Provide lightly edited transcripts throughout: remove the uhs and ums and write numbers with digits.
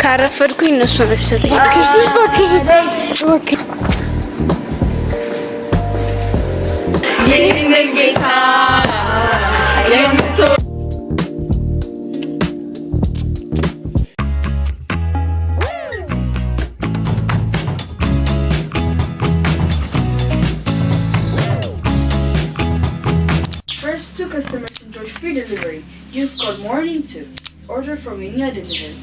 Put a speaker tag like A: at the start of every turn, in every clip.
A: ካረፈድኩኝ እነሱ ናቸው ሰጠኝ።
B: First, 2 customers enjoy free delivery. Use code morning2. Order from India Delivery.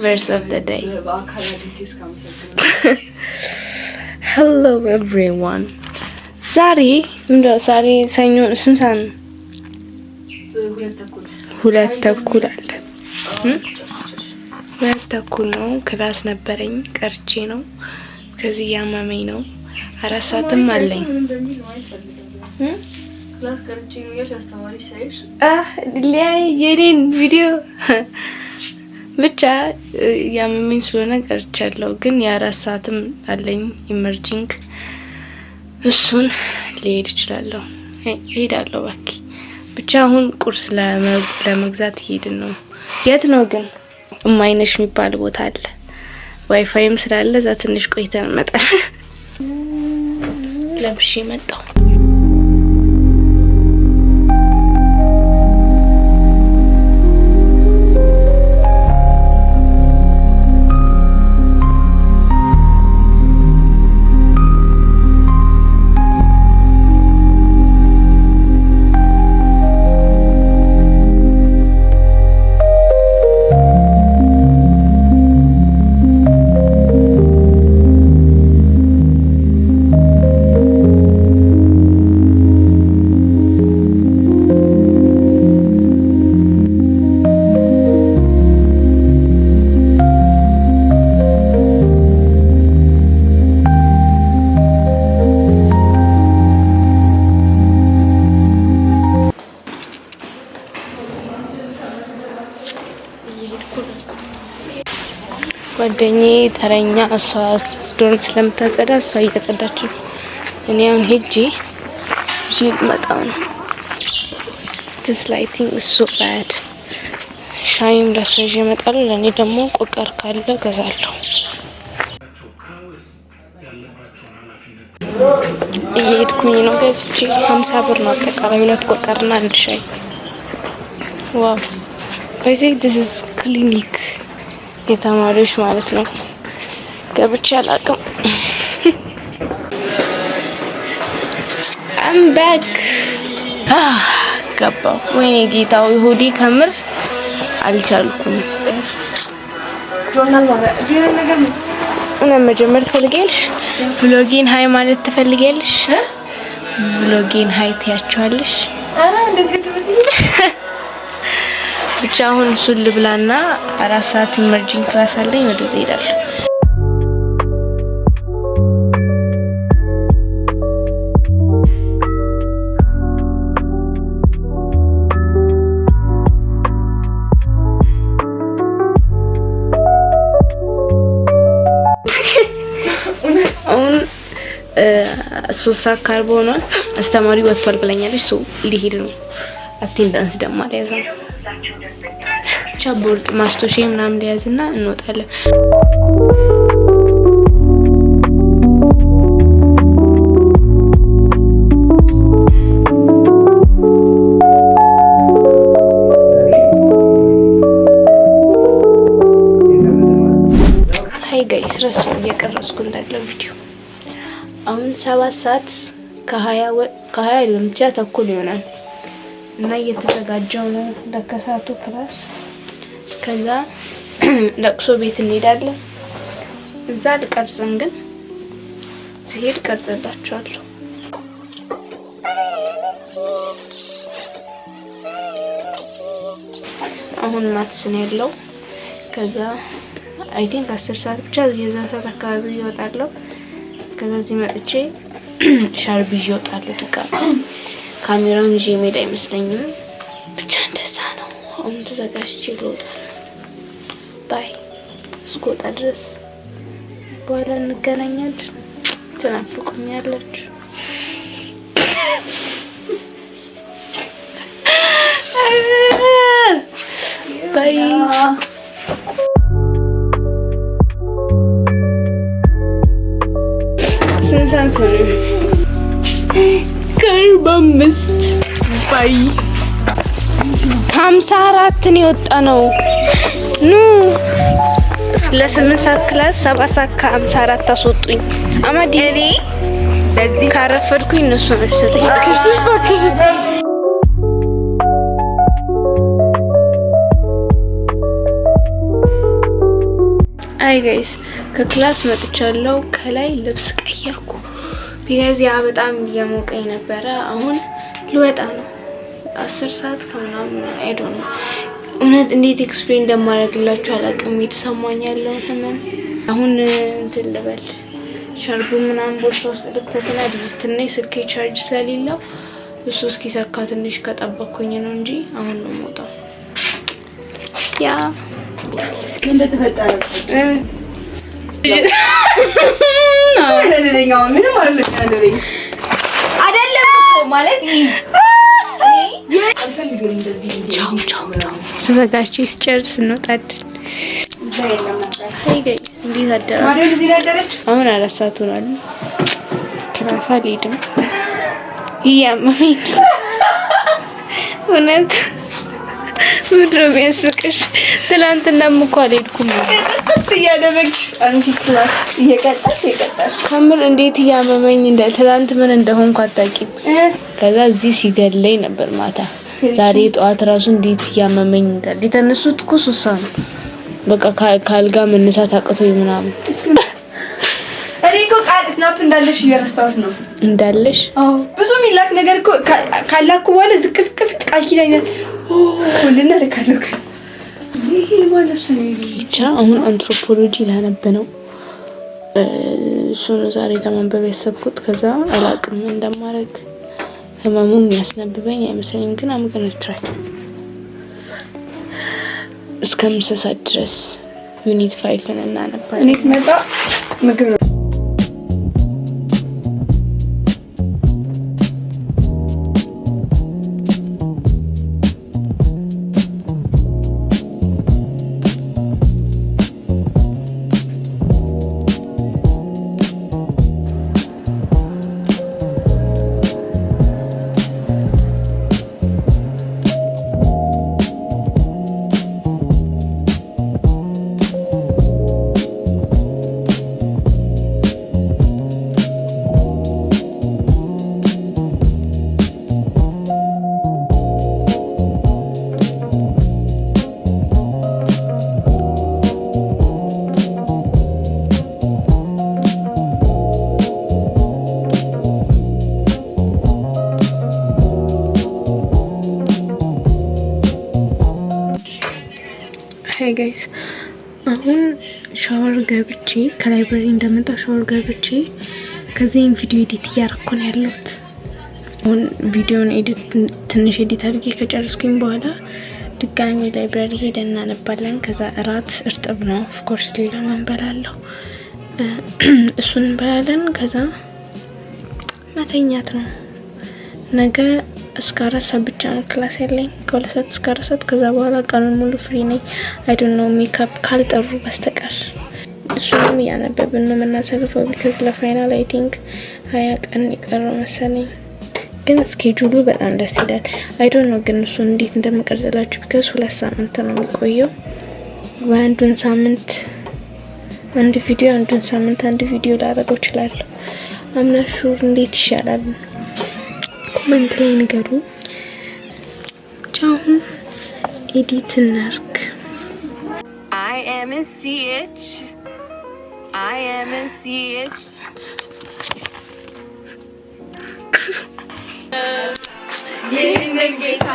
A: Verse of the day. Hello everyone. Sorry, ሰኞ ስንት ሰዓት ነው? 2:00 ነው። ክላስ ነበረኝ ቀርቼ ነው። ከዚህ ያመመኝ ነው። 4 ሰዓትም አለኝ።
B: ክላስ ቀርቼ ነው ያስተማሪ ሳይሽ
A: የኔን ቪዲዮ ብቻ ያመመኝ ስለሆነ ቀርቻለሁ። ግን የ4 ሰዓትም አለኝ ኢመርጂንግ። እሱን ልሄድ እችላለሁ። እሄዳለሁ ባኪ። ብቻ አሁን ቁርስ ለመግዛት ሄድን ነው። የት ነው ግን? ማይነሽ የሚባል ቦታ አለ። ዋይፋይም ስላለ እዛ ትንሽ ቆይተን እንመጣለን። ለብሼ መጣሁ። ጓደኛዬ ተረኛ እሷ ዶርም ስለምታጸዳ እሷ እያጸዳች ነው። እኔ አሁን ሄጄ መጣሁ ነው። this lighting is so bad። ሻይም ለሷ ይዤ እመጣለሁ። ለእኔ ደግሞ ቆቀር ካለ እገዛለሁ። እየሄድኩኝ ነው። ገዝቼ 50 ብር ነው አጠቃላይ 2 ቆቀርና 1 ሻይ። ዋው this is clinic የተማሪዎች ማለት ነው። ገብቼ አላውቅም። I'm back። ገባሁ። ወይኔ ጌታው ይሁዲ ከምር አልቻልኩም። እና መጀመር ትፈልጊያለሽ? ብሎጊን ሃይ ማለት ትፈልጊያለሽ? ብሎጊን ሃይ ትያቸዋለሽ?
B: አራ እንደዚህ ትመስል
A: ብቻ አሁን ሱል ብላና 4 ሰዓት ኢመርጂንግ ክላስ አለኝ። ወደዛ ሄዳለሁ። አሁን 3 ሰዓት ካርቦ ነው። አስተማሪ ወጥቷል ብለኛለች። ሶ ሊሄድ ነው። አቴንዳንስ ደግሞ አልያዘም። ቻቦርድ ማስቶሼ ምናምን ሊያዝና እንወጣለን። ሃይ ጋይስ ረስ እየቀረጽኩ እንዳለው ቪዲዮ አሁን 7 ሰዓት ከ20 ለምቻ ተኩል ይሆናል እና እየተዘጋጀው ነው ለከሳቱ ክላስ። ከዛ ለቅሶ ቤት እንሄዳለን። እዛ ልቀርጽን ግን ሲሄድ ቀርጽላችኋለሁ። አሁን ማትስ ነው ያለው። ከዛ አይ ቲንክ 10 ሰዓት ብቻ የዛን ሰዓት አካባቢ ይወጣለሁ። ከዛ እዚህ መጥቼ ሻርፕ ይዤ እወጣለሁ። ድጋሚ ካሜራውን ይዤ መሄድ አይመስለኝም። ብቻ እንደዛ ነው። አሁን ተዘጋጅቼ ልወጣለሁ። ባይ እስክወጣ ድረስ በኋላ እንገናኛለን። ትናፍቁኛላችሁ። ባይ። ስንት ሰዓት ሆነ? 45 ባይ። 54 ነው የወጣ ነው። ኑ ለ8 ሰዓት ክላስ 7 ሰዓት ከ54 አስወጡኝ። አማዲ እኔ ለዚህ ካረፈድኩኝ እነሱ ነው ሰጠኝ። አይ ጋይስ ከክላስ መጥቻለሁ። ከላይ ልብስ ቀየርኩ። ቢያዝ ያ በጣም እየሞቀኝ ነበረ። አሁን ልወጣ ነው። 10 ሰዓት ከምናምን አይዶ ነው። እውነት እንዴት ኤክስፕሌን እንደማደርግላችሁ አላውቅም። እየተሰማኝ ያለው ህመም አሁን እንትን ልበል ሻርቡ ምናምን ቦርሳ ውስጥ ልክተትና ትንሽ ስልኬ ቻርጅ ስለሌለው እሱ እስኪሰካ ትንሽ ከጠበቅኩኝ ነው እንጂ አሁን ነው የምወጣው። ያ
B: እስከንደ ተፈጠረ ስለለኛው ምንም አይደለም ማለት ተዘጋጅቼ ስጨርስ እንወጣለን። ጋይስ እንዴት አደራችሁ? አሁን 4 ሰዓት ሆኗል። ክላስ አልሄድም እያመመኝ ነው። እውነት ምንድን ነው የሚያስቅሽ? ትናንትናም እኮ አልሄድኩም እያደረግሽ አንቺ ክላስ እየቀጣሽ ከምር እንዴት እያመመኝ ትናንት ምን እንደሆንኩ አታውቂም። ከዛ እዚህ ሲገለኝ ነበር ማታ። ዛሬ ጠዋት ራሱ እንዴት እያመመኝ እንዳለ የተነሱት እኮ 3 ሰዓት ነው። በቃ ካልጋ መነሳት አቅቶኝ ምናምን እኔ እኮ ቃል ስናፕ እንዳለሽ እየረሳሁት ነው። እንዳለሽ ብዙ ሚላክ ነገር እኮ ካላኩ በኋላ ዝቅዝቅ ቃቂ ላይ ልናደርጋለሁ። ይሄ ማለት ነው ብቻ አሁን አንትሮፖሎጂ ላነብ ነው። እሱን ዛሬ ለማንበብ ያሰብኩት። ከዛ አላቅም እንደማረግ ህመሙም ያስነብበኝ አይመስለኝም፣ ግን I'm gonna try እስከምሰሳት ድረስ ዩኒት 5 እናነባለን። እኔ ስመጣ ምግብ ሃይ ጋይስ አሁን ሻወር ገብቼ ከላይብረሪ እንደመጣ ሻወር ገብቼ ከዚህም ቪዲዮ ኤዲት እያደረኩ ነው ያለሁት። አሁን ቪዲዮን ትንሽ ኤዲት አድርጌ ከጨረስኩኝ በኋላ ድጋሚ ላይብረሪ ሄደን እናነባለን። ከዛ እራት እርጥብ ነው ኦፍ ኮርስ ሌላ መንበላለሁ እሱን እንበላለን። ከዛ መተኛት ነው። ነገ እስከ 4 ሰዓት ብቻ ነው ክላስ ያለኝ፣ ከ2 ሰዓት እስከ 4 ሰዓት። ከዛ በኋላ ቀኑን ሙሉ ፍሪ ነኝ። አይ ዶንት ኖ ሜካፕ ካልጠሩ በስተቀር እሱንም እያነበብን ነው የምናሳልፈው። ቢካዝ ለፋይናል አይ ቲንክ 20 ቀን የቀረው መሰለኝ። ግን ስኬጁሉ በጣም ደስ ይላል። አይ ዶንት ኖ ግን እሱን እንዴት እንደምቀርጽላችሁ ቢካዝ 2 ሳምንት ነው የሚቆየው። በአንዱን ሳምንት አንድ ቪዲዮ፣ አንዱን ሳምንት አንድ ቪዲዮ ላደርገው እችላለሁ። አምናሹር እንዴት ይሻላል? ኮሜንት ላይ ንገሩ። ቻው ኤዲት እናርግ። I am a CH የነጌታ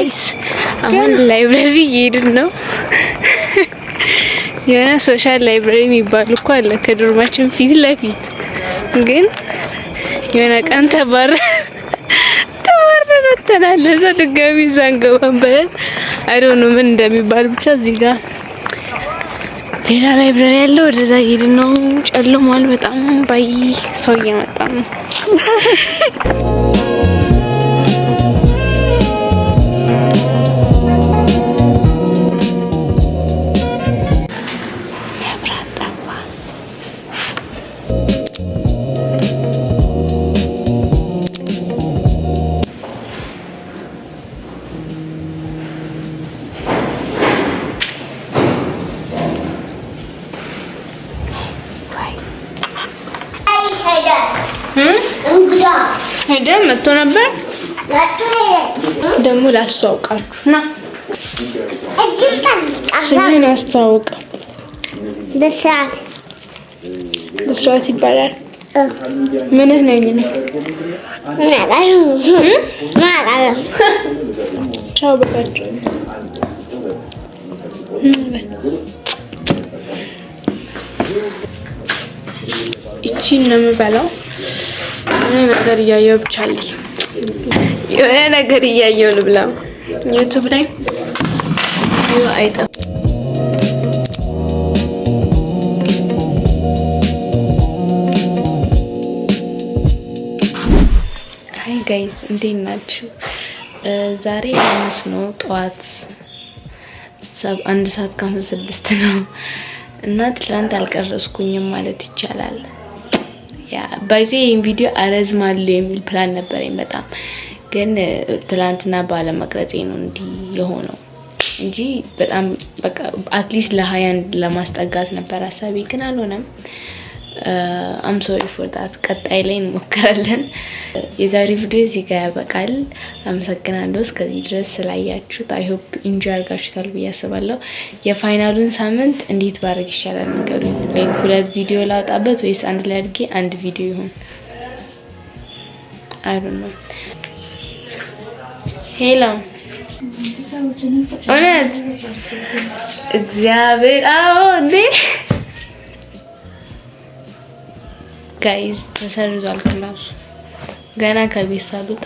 B: ጋይስ አሁን ላይብረሪ እየሄድን ነው። የሆነ ሶሻል ላይብረሪ የሚባል እኮ አለ ከዶርማችን ፊት ለፊት ግን የሆነ ቀን ተባረን ወጥተናል። እዛ ድጋሚ ዛንገባን በለን አይ ዶንት ኖ ምን እንደሚባል ብቻ እዚህ ጋር ሌላ ላይብረሪ ያለው ወደዛ እየሄድን ነው። ጨልሟል በጣም ባይ ሰው እየመጣ ነው። ሄደን መጥቶ ነበር ደግሞ ላስተዋውቃችሁ ና ስሜን አስተዋውቀው። በስራት ይባላል። ምንህ ነኝ ነው? ቻው በቃችሁ። እቺን ነው የምበላው። ነገር እያየሁ ብቻ አለኝ የሆነ ነገር እያየሁ ልብላ። ዩቲዩብ ላይ አይጠፋም። ሃይ ጋይስ እንዴት ናችሁ? ዛሬ ሐሙስ ነው። ጠዋት 1:56 ነው እና ትላንት አልቀረስኩኝም ማለት ይቻላል። ያ ባይዜ ቪዲዮ አረዝማለሁ የሚል ፕላን ነበረኝ በጣም ግን ትላንትና ባለመቅረጼ ነው እንዲህ የሆነው እንጂ በጣም በቃ አትሊስት ለ21 ለማስጠጋት ነበር ሐሳቤ ግን አልሆነም። I'm sorry for that። ቀጣይ ላይ እንሞክራለን። የዛሬ ቪዲዮ እዚህ ጋር ያበቃል። አመሰግናለሁ እስከዚህ ድረስ ስላያችሁት። I hope enjoy አድርጋችሁታል ብዬ አስባለሁ። የፋይናሉን ሳምንት እንዴት ባረግ ይሻላል ንገሩኝ። ላይክ 2 ቪዲዮ ላውጣበት ወይስ አንድ ላይ አድርጌ አንድ ቪዲዮ ይሁን? I don't know። ሄሎ እውነት እግዚአብሔር አዎ እንዴ ጋይስ ተሰርዟል ክላስ ገና ከቤት ሳልወጣ